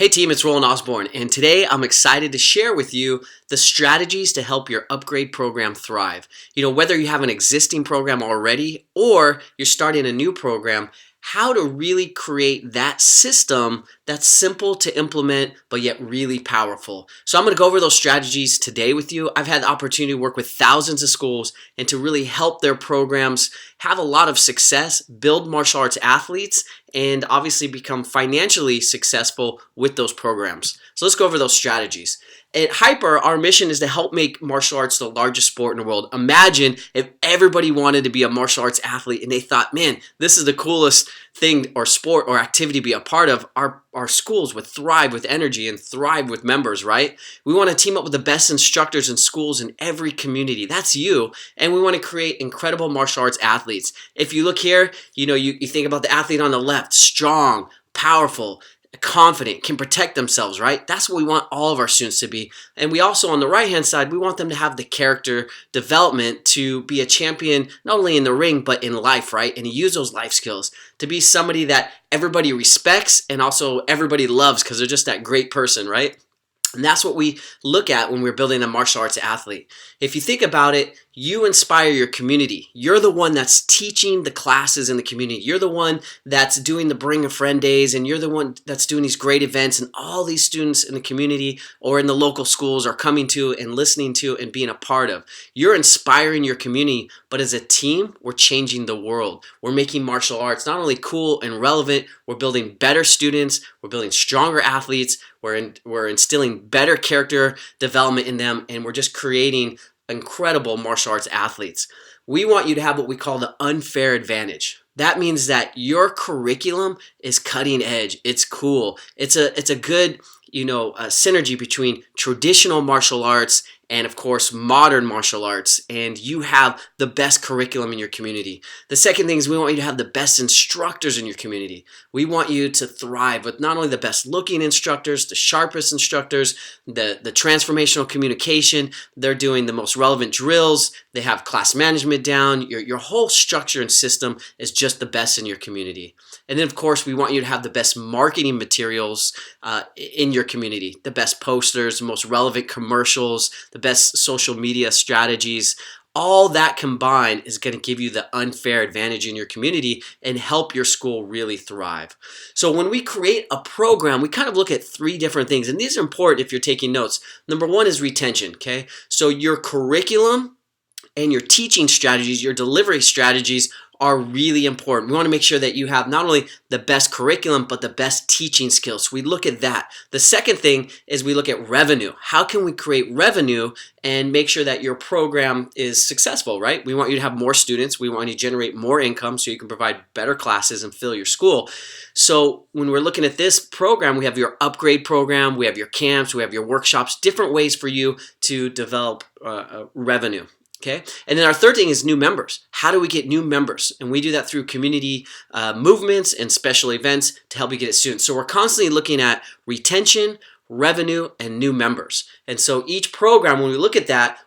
Hey team, it's Roland Osborne, and today I'm excited to share with you the strategies to help your upgrade program thrive. Whether you have an existing program already or you're starting a new program, how to really create that system that's simple to implement but yet really powerful. So I'm going to go over those strategies today with you. I've had the opportunity to work with thousands of schools and to really help their programs have a lot of success, build martial arts athletes, and obviously become financially successful with those programs. So let's go over those strategies. At Hyper, our mission is to help make martial arts the largest sport in the world. Imagine if everybody wanted to be a martial arts athlete and they thought, man, this is the coolest thing or sport or activity to be a part of. Our schools would thrive with energy and thrive with members, right? We want to team up with the best instructors and schools in every community. That's you. And we want to create incredible martial arts athletes. If you look here, you think about the athlete on the left, strong, powerful, confident, can protect themselves, right? That's what we want all of our students to be. And we also, on the right-hand side, we want them to have the character development to be a champion, not only in the ring, but in life, right? And to use those life skills to be somebody that everybody respects and also everybody loves because they're just that great person, right? And that's what we look at when we're building a martial arts athlete. If you think about it, you inspire your community. You're the one that's teaching the classes in the community. You're the one that's doing the Bring a Friend days, and you're the one that's doing these great events, and all these students in the community or in the local schools are coming to and listening to and being a part of. You're inspiring your community, but as a team, we're changing the world. We're making martial arts not only cool and relevant, we're building better students, we're building stronger athletes, we're instilling better character development in them, and we're just creating incredible martial arts athletes. We want you to have what we call the unfair advantage. That means that your curriculum is cutting edge. It's cool. It's a good synergy between traditional martial arts and, of course, modern martial arts, and you have the best curriculum in your community. The second thing is we want you to have the best instructors in your community. We want you to thrive with not only the best looking instructors, the sharpest instructors, the transformational communication. They're doing the most relevant drills. They have class management down. Your whole structure and system is just the best in your community. And then, of course, we want you to have the best marketing materials in your community, the best posters, the most relevant commercials, the best social media strategies. All that combined is going to give you the unfair advantage in your community and help your school really thrive. So when we create a program, we kind of look at three different things, and these are important if you're taking notes. Number one is retention, okay? So your curriculum and your teaching strategies, your delivery strategies are really important. We want to make sure that you have not only the best curriculum, but the best teaching skills. So we look at that. The second thing is we look at revenue. How can we create revenue and make sure that your program is successful, right? We want you to have more students. We want you to generate more income so you can provide better classes and fill your school. So when we're looking at this program, we have your upgrade program, we have your camps, we have your workshops, different ways for you to develop revenue. Okay, and then our third thing is new members. How do we get new members? And we do that through community movements and special events to help you get students. So we're constantly looking at retention, revenue, and new members. And so each program, when we look at that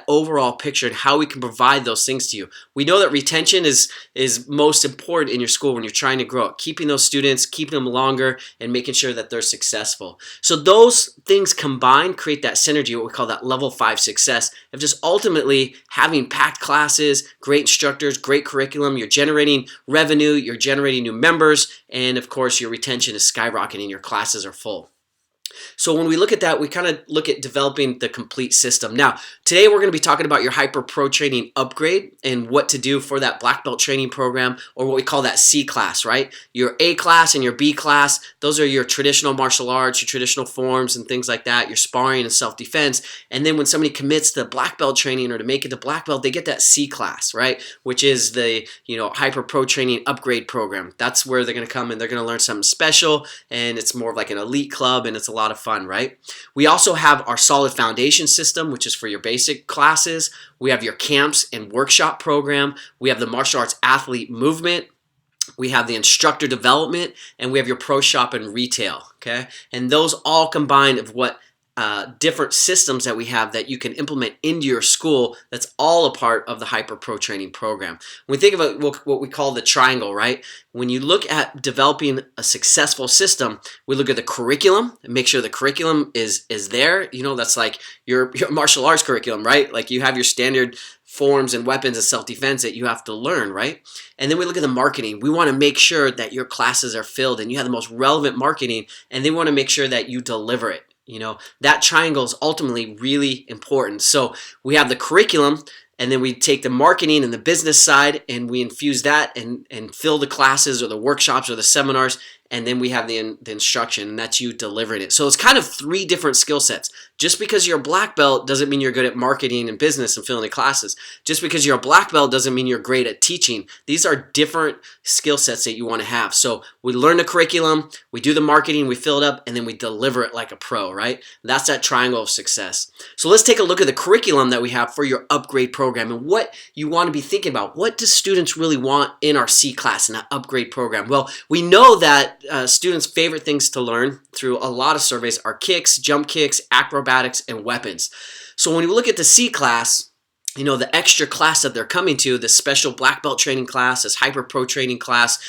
overall picture and how we can provide those things to you. We know that retention is most important in your school when you're trying to grow it. Keeping those students, keeping them longer, and making sure that they're successful. So those things combined create that synergy, what we call that level 5 success of just ultimately having packed classes, great instructors, great curriculum. You're generating revenue, you're generating new members, and of course your retention is skyrocketing, your classes are full. So when we look at that, we kind of look at developing the complete system. Now, today we're going to be talking about your Hyper Pro Training upgrade and what to do for that black belt training program, or what we call that C class, right? Your A class and your B class, those are your traditional martial arts, your traditional forms and things like that, your sparring and self-defense. And then when somebody commits to black belt training or to make it to black belt, they get that C class, right? Which is the Hyper Pro Training upgrade program. That's where they're going to come and they're going to learn something special, and it's more of like an elite club, and it's a lot of fun, right? We also have our solid foundation system, which is for your basic classes. We have your camps and workshop program. We have the martial arts athlete movement. We have the instructor development, and we have your pro shop and retail, okay? And those all combined of what different systems that we have that you can implement into your school. That's all a part of the Hyper Pro Training program. When we think about what we call the triangle, right? When you look at developing a successful system, we look at the curriculum and make sure the curriculum is there. You know, that's like your martial arts curriculum, right? Like you have your standard forms and weapons of self-defense that you have to learn, right? And then we look at the marketing. We want to make sure that your classes are filled and you have the most relevant marketing, and they want to make sure that you deliver it. You know, that triangle is ultimately really important. So we have the curriculum, and then we take the marketing and the business side and we infuse that and fill the classes or the workshops or the seminars, and then we have the instruction, and that's you delivering it. So it's kind of 3 different skill sets. Just because you're a black belt doesn't mean you're good at marketing and business and filling the classes. Just because you're a black belt doesn't mean you're great at teaching. These are different skill sets that you want to have. So we learn the curriculum, we do the marketing, we fill it up, and then we deliver it like a pro, right? That's that triangle of success. So let's take a look at the curriculum that we have for your upgrade program and what you want to be thinking about. What do students really want in our C class, in that upgrade program? Well, we know that students' favorite things to learn through a lot of surveys are kicks, jump kicks, acrobatics, and weapons. So when we look at the C class, you know, the extra class that they're coming to, the special black belt training class, this Hyper Pro training class,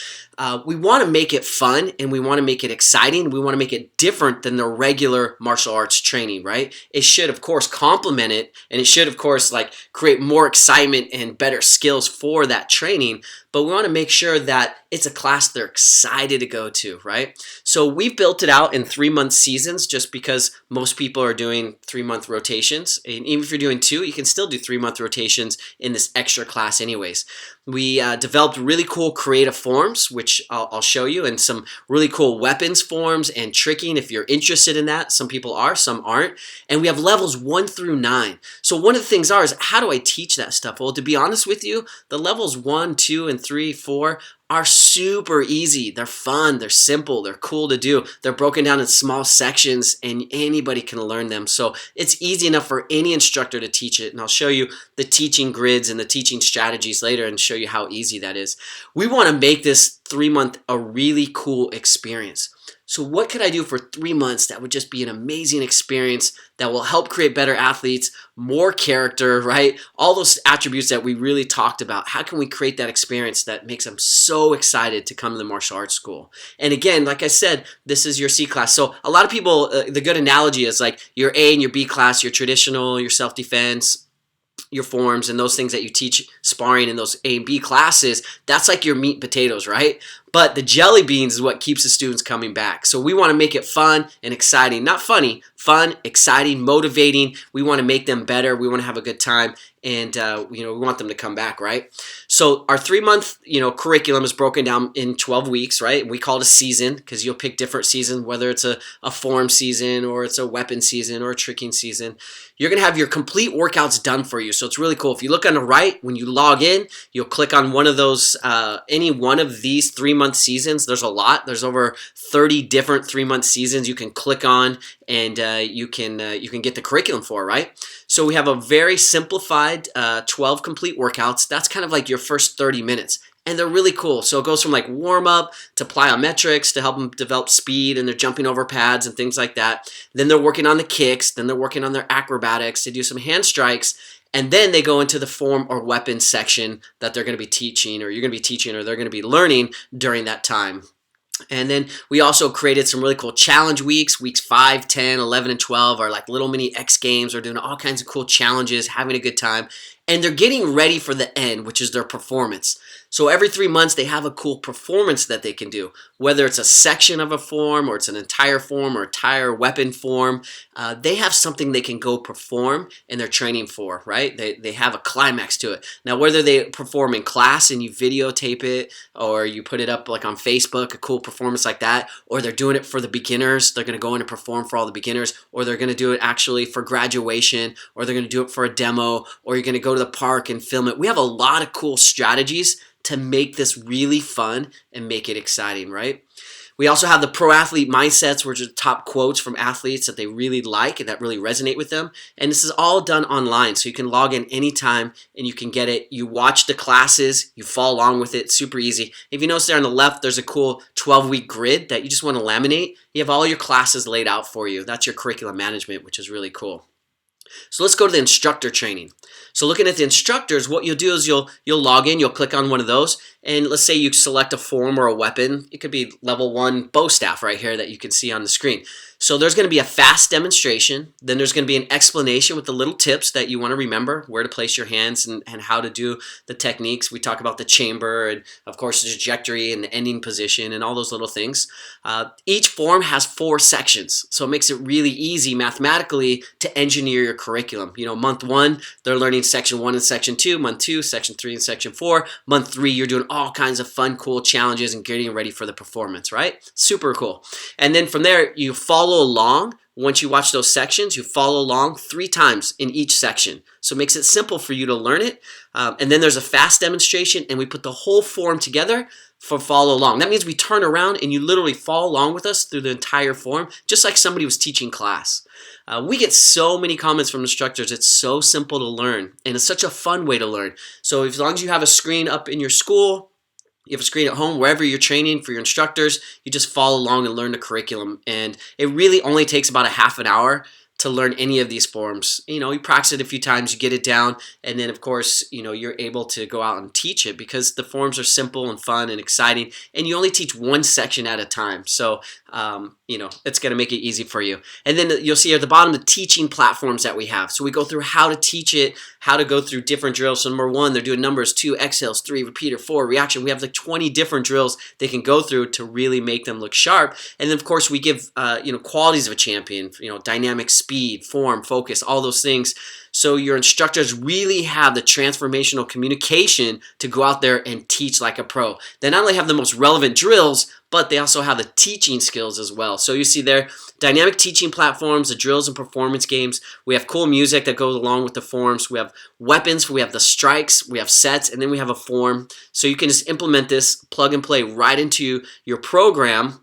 we want to make it fun and we want to make it exciting. We want to make it different than the regular martial arts training, right? It should, of course, complement it, and it should, of course, like create more excitement and better skills for that training. But we want to make sure that it's a class they're excited to go to, right? So we've built it out in 3-month seasons just because most people are doing 3-month rotations. And even if you're doing 2, you can still do 3-month rotations in this extra class anyways. We developed really cool creative forms, which I'll show you, and some really cool weapons forms and tricking if you're interested in that. Some people are, some aren't. And we have levels 1 through 9. So one of the things is, how do I teach that stuff? Well, to be honest with you, the levels 1, 2, and 3, 4 are super easy. They're fun, they're simple, they're cool to do. They're broken down in small sections and anybody can learn them. So it's easy enough for any instructor to teach it. And I'll show you the teaching grids and the teaching strategies later and show you how easy that is. We want to make this 3-month a really cool experience. So what could I do for 3 months that would just be an amazing experience that will help create better athletes, more character, right? All those attributes that we really talked about. How can we create that experience that makes them so excited to come to the martial arts school? And again, like I said, this is your C class. So a lot of people, the good analogy is like your A and your B class, your traditional, your self-defense, your forms, and those things that you teach sparring in those A and B classes. That's like your meat and potatoes, right? But the jelly beans is what keeps the students coming back. So we want to make it fun and exciting. Not funny, fun, exciting, motivating. We want to make them better. We want to have a good time. And we want them to come back, right? So our 3-month curriculum is broken down in 12 weeks, right? We call it a season because you'll pick different seasons, whether it's a form season or it's a weapon season or a tricking season. You're going to have your complete workouts done for you. So it's really cool. If you look on the right, when you log in, you'll click on one of those, any one of these 3-month seasons. There's a lot. There's over 30 different 3-month seasons you can click on, and you can get the curriculum for, right? So we have a very simplified 12 complete workouts. That's kind of like your first 30 minutes. And they're really cool. So it goes from like warm up to plyometrics to help them develop speed, and they're jumping over pads and things like that. Then they're working on the kicks. Then they're working on their acrobatics. They do some hand strikes. And then they go into the form or weapon section that they're going to be teaching, or you're going to be teaching, or they're going to be learning during that time. And then we also created some really cool challenge weeks. Weeks 5, 10, 11, and 12 are like little mini X Games. We're doing all kinds of cool challenges, having a good time. And they're getting ready for the end, which is their performance. So every 3 months, they have a cool performance that they can do, whether it's a section of a form or it's an entire form or entire weapon form. They have something they can go perform and they're training for, right? They have a climax to it. Now, whether they perform in class and you videotape it or you put it up like on Facebook, a cool performance like that, or they're doing it for the beginners, they're going to go in and perform for all the beginners, or they're going to do it actually for graduation, or they're going to do it for a demo, or you're going to go to the park and film it. We have a lot of cool strategies to make this really fun and make it exciting, right? We also have the pro athlete mindsets, which are top quotes from athletes that they really like and that really resonate with them. And this is all done online, so you can log in anytime and you can get it. You watch the classes, you follow along with it, super easy. If you notice there on the left, there's a cool 12-week grid that you just want to laminate. You have all your classes laid out for you. That's your curriculum management, which is really cool. So let's go to the instructor training. So looking at the instructors, what you'll do is you'll log in, you'll click on one of those, and let's say you select a form or a weapon. It could be level 1 bow staff right here that you can see on the screen. So there's going to be a fast demonstration, then there's going to be an explanation with the little tips that you want to remember, where to place your hands and how to do the techniques. We talk about the chamber and of course the trajectory and the ending position and all those little things. Each form has 4 sections, so it makes it really easy mathematically to engineer your curriculum. Month 1, they're learning section 1 and section 2, month 2, section 3 and section 4, month 3, you're doing all kinds of fun, cool challenges and getting ready for the performance, right? Super cool. And then from there, you follow along. Once you watch those sections, you follow along 3 times in each section. So it makes it simple for you to learn it. And then there's a fast demonstration, and we put the whole form together for follow along. That means we turn around and you literally follow along with us through the entire form, just like somebody was teaching class. We get so many comments from instructors. It's so simple to learn, and it's such a fun way to learn. So as long as you have a screen up in your school, you have a screen at home, wherever you're training for your instructors, you just follow along and learn the curriculum. And it really only takes about a half an hour to learn any of these forms. You practice it a few times, you get it down, and then of course, you're able to go out and teach it because the forms are simple and fun and exciting, and you only teach one section at a time. So, it's going to make it easy for you. And then you'll see at the bottom the teaching platforms that we have. So we go through how to teach it, how to go through different drills. So number 1, they're doing numbers, 2, exhales, 3, repeater, 4, reaction. We have like 20 different drills they can go through to really make them look sharp. And then of course we give, qualities of a champion, dynamic speed, form, focus, all those things. So your instructors really have the transformational communication to go out there and teach like a pro. They not only have the most relevant drills, but they also have the teaching skills as well. So you see there, dynamic teaching platforms, the drills and performance games. We have cool music that goes along with the forms. We have weapons, we have the strikes, we have sets, and then we have a form. So you can just implement this, plug and play right into your program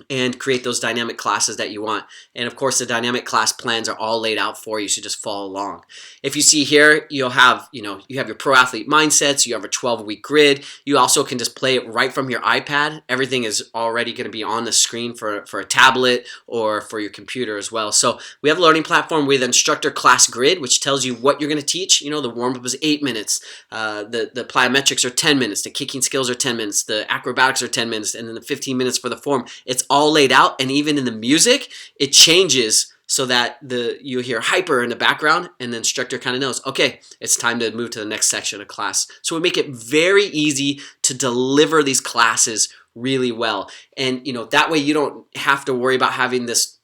and create those dynamic classes that you want. And of course, the dynamic class plans are all laid out for you, so just follow along. If you see here, you'll have, you have your pro athlete mindsets, you have a 12-week grid. You also can just play it right from your iPad. Everything is already going to be on the screen for a tablet or for your computer as well. So we have a learning platform with instructor class grid, which tells you what you're going to teach. The warm-up is 8 minutes. The plyometrics are 10 minutes. The kicking skills are 10 minutes. The acrobatics are 10 minutes. And then the 15 minutes for the form. It's all laid out, and even in the music it changes so that you hear hyper in the background, and the instructor kind of knows, okay, it's time to move to the next section of class. So we make it very easy to deliver these classes really well, and that way you don't have to worry about having this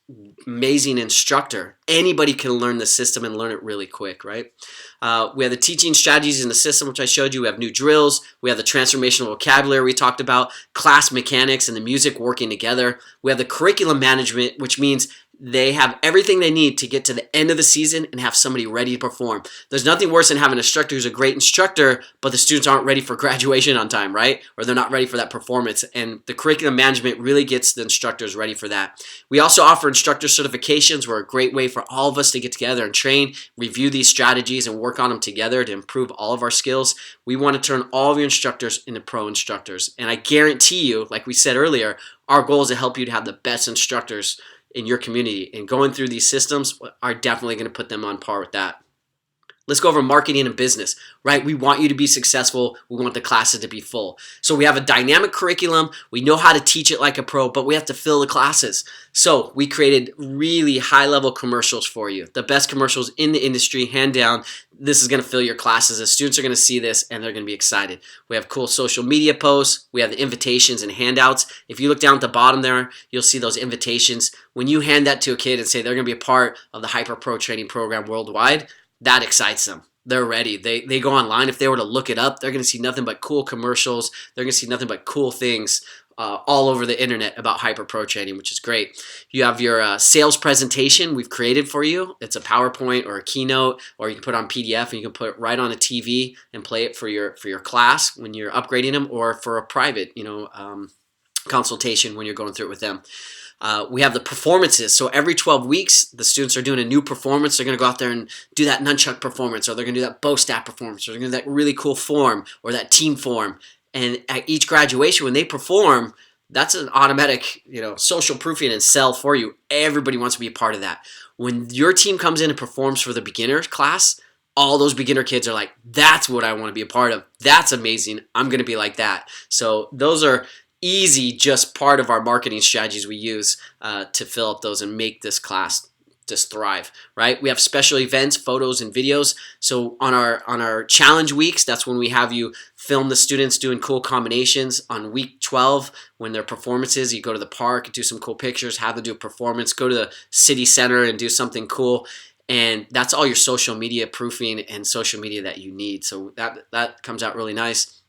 amazing instructor. Anybody can learn the system and learn it really quick, right? We have the teaching strategies in the system, which I showed you. We have new drills. We have the transformational vocabulary we talked about, class mechanics and the music working together. We have the curriculum management, which means they have everything they need to get to the end of the season and have somebody ready to perform. There's nothing worse than having an instructor who's a great instructor, but the students aren't ready for graduation on time, right? Or they're not ready for that performance. And the curriculum management really gets the instructors ready for that. We also offer instructor certifications. We're a great way for all of us to get together and train, review these strategies, and work on them together to improve all of our skills. We want to turn all of your instructors into pro instructors. And I guarantee you, like we said earlier, our goal is to help you to have the best instructors in your community, and going through these systems are definitely going to put them on par with that. Let's go over marketing and business, right? We want you to be successful. We want the classes to be full. So we have a dynamic curriculum. We know how to teach it like a pro, but we have to fill the classes. So we created really high-level commercials for you. The best commercials in the industry, hand down. This is going to fill your classes. The students are going to see this, and they're going to be excited. We have cool social media posts. We have the invitations and handouts. If you look down at the bottom there, you'll see those invitations. When you hand that to a kid and say they're going to be a part of the Hyper Pro Training Program worldwide, that excites them. They're ready. They go online. If they were to look it up, they're going to see nothing but cool commercials. They're going to see nothing but cool things all over the internet about Hyper Pro Training, which is great. You have your sales presentation we've created for you. It's a PowerPoint or a keynote, or you can put it on PDF and you can put it right on a TV and play it for your class when you're upgrading them, or for a private, consultation when you're going through it with them. We have the performances. So every 12 weeks, the students are doing a new performance. They're going to go out there and do that nunchuck performance, or they're going to do that bow staff performance, or they're going to do that really cool form, or that team form. And at each graduation, when they perform, that's an automatic, social proofing and sell for you. Everybody wants to be a part of that. When your team comes in and performs for the beginner class, all those beginner kids are like, that's what I want to be a part of. That's amazing. I'm going to be like that. So those are easy, just part of our marketing strategies we use to fill up those and make this class just thrive, right? We have special events, photos, and videos. So on our challenge weeks, that's when we have you film the students doing cool combinations. On week 12, when their performances, you go to the park, do some cool pictures, have them do a performance, go to the city center and do something cool. And that's all your social media proofing and social media that you need. So that comes out really nice.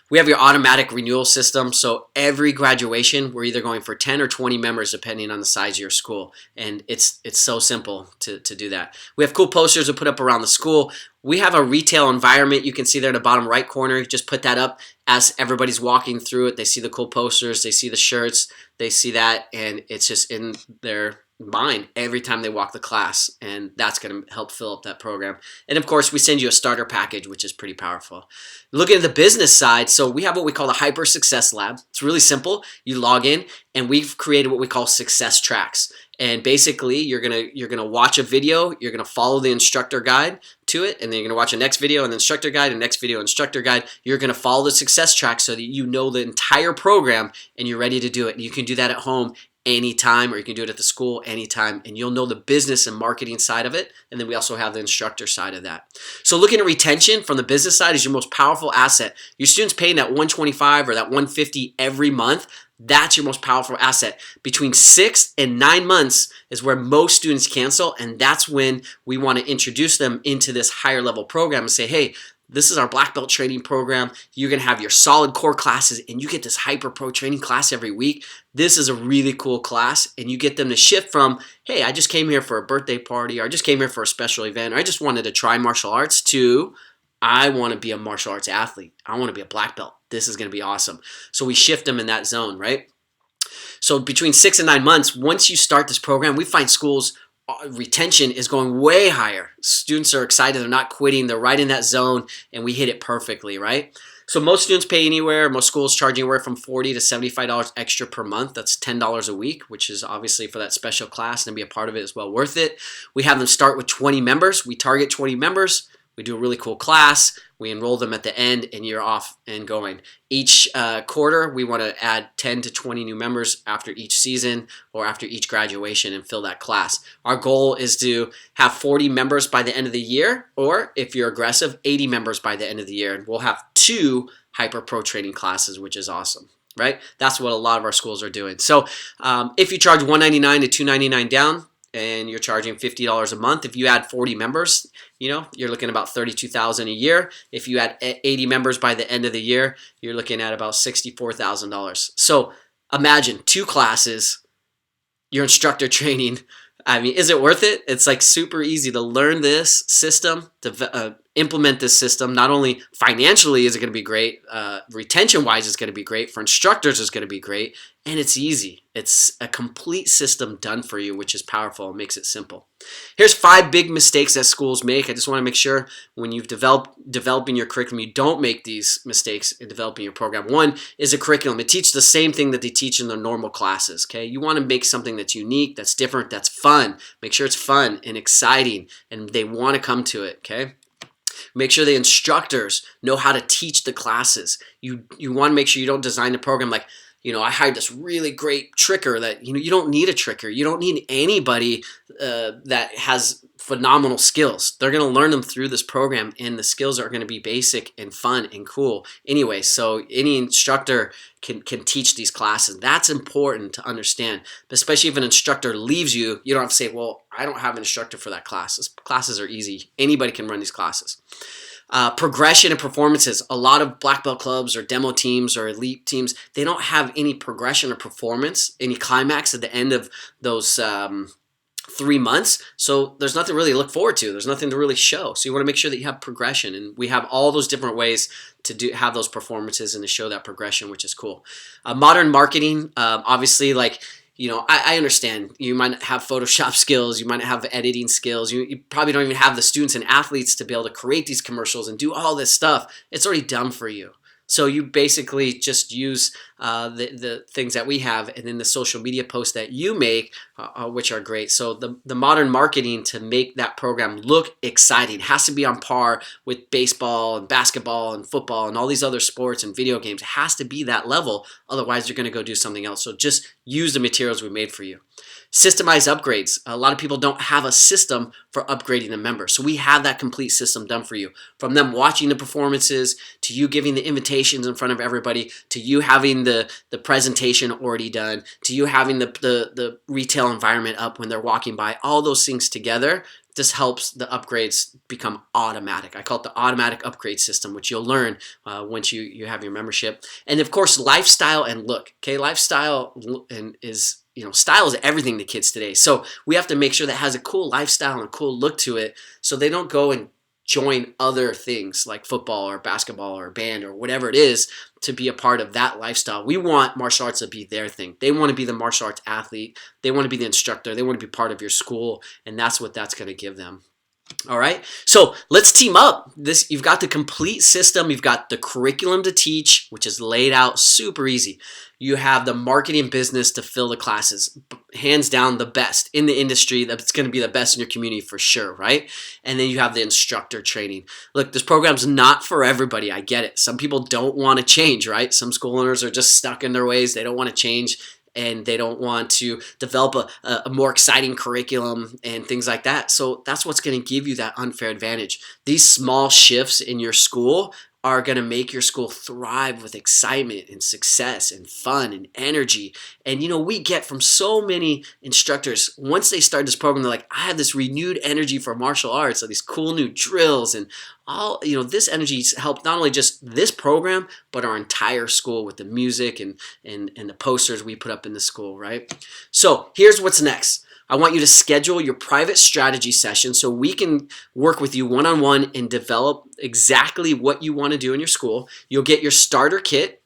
We have your automatic renewal system. So every graduation, we're either going for 10 or 20 members, depending on the size of your school. And it's so simple to do that. We have cool posters to put up around the school. We have a retail environment. You can see there in the bottom right corner. You just put that up as everybody's walking through it. They see the cool posters. They see the shirts. They see that. And it's just in their mind every time they walk the class, and that's going to help fill up that program. And of course, we send you a starter package, which is pretty powerful. Looking at the business side, so we have what we call the Hyper Success Lab. It's really simple. You log in, and we've created what we call success tracks. And basically, you're gonna watch a video, you're gonna follow the instructor guide to it, and then you're gonna watch a next video and instructor guide, and next video instructor guide. You're gonna follow the success track so that you know the entire program and you're ready to do it. And you can do that at home anytime, or you can do it at the school anytime, and you'll know the business and marketing side of it. And then we also have the instructor side of that. So looking at retention from the business side is your most powerful asset. Your students paying that $125 or that $150 every month, that's your most powerful asset. Between 6 and 9 months is where most students cancel, and that's when we want to introduce them into this higher level program and say, hey, this is our black belt training program. You're going to have your solid core classes, and you get this hyper pro training class every week. This is a really cool class, and you get them to shift from, hey, I just came here for a birthday party, or I just came here for a special event, or I just wanted to try martial arts, to I want to be a martial arts athlete. I want to be a black belt. This is going to be awesome. So we shift them in that zone, right? So between 6 and 9 months, once you start this program, we find schools retention is going way higher. Students are excited. They're not quitting. They're right in that zone, and we hit it perfectly, right? So most students pay anywhere. Most schools charge anywhere from $40 to $75 extra per month. That's $10 a week, which is obviously for that special class, and to be a part of it is well worth it. We have them start with 20 members. We target 20 members. We do a really cool class. We enroll them at the end, and you're off and going. Each quarter, we want to add 10 to 20 new members after each season or after each graduation and fill that class. Our goal is to have 40 members by the end of the year, or if you're aggressive, 80 members by the end of the year. And we'll have 2 Hyper Pro training classes, which is awesome, right? That's what a lot of our schools are doing. So if you charge $199 to $299 down, and you're charging $50 a month. If you add 40 members, you're looking at about $32,000 a year. If you add 80 members by the end of the year, you're looking at about $64,000. So imagine 2 classes, your instructor training. I mean, is it worth it? It's like super easy to learn this system, to implement this system. Not only financially is it going to be great, retention-wise it's going to be great, for instructors it's going to be great, and it's easy. It's a complete system done for you, which is powerful. It makes it simple. Here's 5 big mistakes that schools make. I just want to make sure when you've developing your curriculum, you don't make these mistakes in developing your program. One is a curriculum. It teaches the same thing that they teach in their normal classes, okay? You want to make something that's unique, that's different, that's fun. Make sure it's fun and exciting, and they want to come to it, okay? Make sure the instructors know how to teach the classes. You want to make sure you don't design the program like, I hired this really great tricker that, you don't need a tricker. You don't need anybody that has phenomenal skills. They're going to learn them through this program, and the skills are going to be basic and fun and cool anyway. So any instructor can teach these classes. That's important to understand, especially if an instructor leaves you. You don't have to say, well, I don't have an instructor for that class. These classes are easy. Anybody can run these classes. Progression and performances. A lot of black belt clubs or demo teams or elite teams, they don't have any progression or performance, any climax at the end of those 3 months. So there's nothing really to look forward to. There's nothing to really show. So you want to make sure that you have progression, and we have all those different ways to have those performances and to show that progression, which is cool. Modern marketing, obviously, like, I understand you might have Photoshop skills, you might have editing skills, you probably don't even have the students and athletes to be able to create these commercials and do all this stuff. It's already done for you. So you basically just use the things that we have, and then the social media posts that you make, which are great. So the modern marketing to make that program look exciting has to be on par with baseball and basketball and football and all these other sports and video games. It has to be that level. Otherwise, you're going to go do something else. So just use the materials we made for you. Systemized upgrades. A lot of people don't have a system for upgrading a member. So we have that complete system done for you. From them watching the performances, to you giving the invitations in front of everybody, to you having the presentation already done, to you having the retail environment up when they're walking by. All those things together, this helps the upgrades become automatic. I call it the automatic upgrade system, which you'll learn once you have your membership. And of course, lifestyle and look. Okay, lifestyle is style is everything to kids today. So we have to make sure that it has a cool lifestyle and a cool look to it, so they don't go and join other things like football or basketball or band or whatever it is to be a part of that lifestyle. We want martial arts to be their thing. They want to be the martial arts athlete. They want to be the instructor. They want to be part of your school, and that's what that's going to give them. All right, so let's team up. You've got the complete system. You've got the curriculum to teach, which is laid out super easy. You have the marketing business to fill the classes, hands down the best in the industry. That's going to be the best in your community for sure, right? And then you have the instructor training. Look, this program's not for everybody. I get it. Some people don't want to change, right? Some school owners are just stuck in their ways. They don't want to change, and they don't want to develop a more exciting curriculum and things like that. So that's what's going to give you that unfair advantage. These small shifts in your school are going to make your school thrive with excitement and success and fun and energy. And we get from so many instructors, once they start this program, they're like, I have this renewed energy for martial arts, so these cool new drills and all, this energy helped not only just this program, but our entire school with the music and the posters we put up in the school, right? So here's what's next. I want you to schedule your private strategy session so we can work with you one-on-one and develop exactly what you want to do in your school. You'll get your starter kit,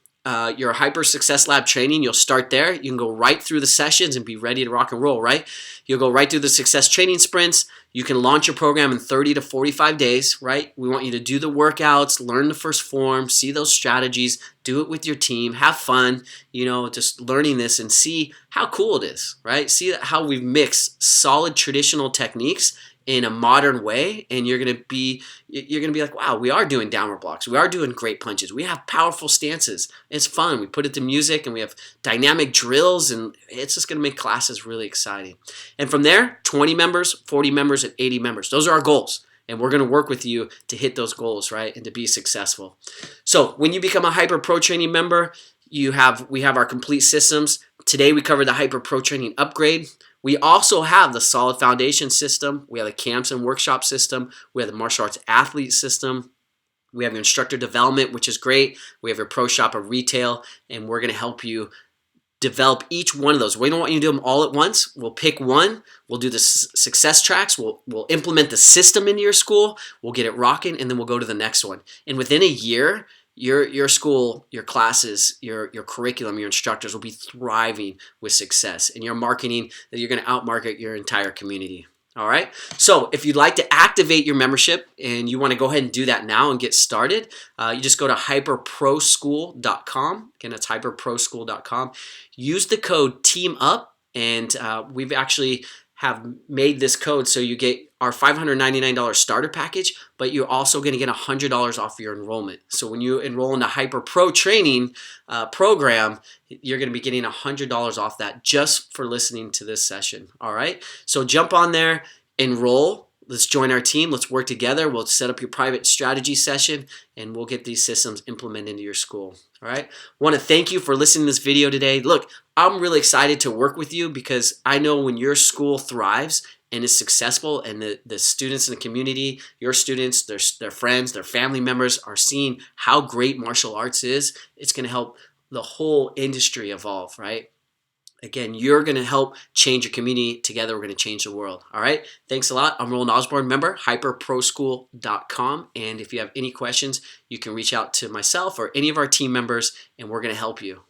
your Hyper Success Lab training. You'll start there. You can go right through the sessions and be ready to rock and roll, right? You'll go right through the success training sprints. You can launch your program in 30 to 45 days, right? We want you to do the workouts, learn the first form, see those strategies, do it with your team, have fun, just learning this and see how cool it is, right? See how we've mixed solid traditional techniques in a modern way, and you're gonna be like, wow, we are doing downward blocks, we are doing great punches, we have powerful stances. It's fun. We put it to music, and we have dynamic drills, and it's just gonna make classes really exciting. And from there, 20 members, 40 members, and 80 members. Those are our goals. And we're going to work with you to hit those goals, right? And to be successful. So when you become a Hyper Pro Training member, we have our complete systems. Today we covered the Hyper Pro Training upgrade. We also have the Solid Foundation system. We have the camps and workshop system. We have the martial arts athlete system. We have your instructor development, which is great. We have your pro shop of retail, and we're going to help you develop each one of those. We don't want you to do them all at once. We'll pick one. We'll do the success tracks. We'll implement the system into your school. We'll get it rocking, and then we'll go to the next one. And within a year, your school, your classes, your curriculum, your instructors will be thriving with success. And your marketing, that you're going to outmarket your entire community. All right. So if you'd like to activate your membership and you want to go ahead and do that now and get started, you just go to hyperproschool.com. Again, that's hyperproschool.com. Use the code TEAMUP, and we've actually have made this code so you get our $599 starter package, but you're also going to get $100 off your enrollment. So when you enroll in the Hyper Pro Training program, you're going to be getting $100 off that just for listening to this session. All right, so jump on there, enroll. Let's join our team. Let's work together. We'll set up your private strategy session, and we'll get these systems implemented into your school. All right. Want to thank you for listening to this video today. Look, I'm really excited to work with you because I know when your school thrives and is successful, and the students in the community, your students, their friends, their family members are seeing how great martial arts is, it's going to help the whole industry evolve, right? Again, you're going to help change your community. Together, we're going to change the world. All right. Thanks a lot. I'm Roland Osborne, member, hyperproschool.com. And if you have any questions, you can reach out to myself or any of our team members, and we're going to help you.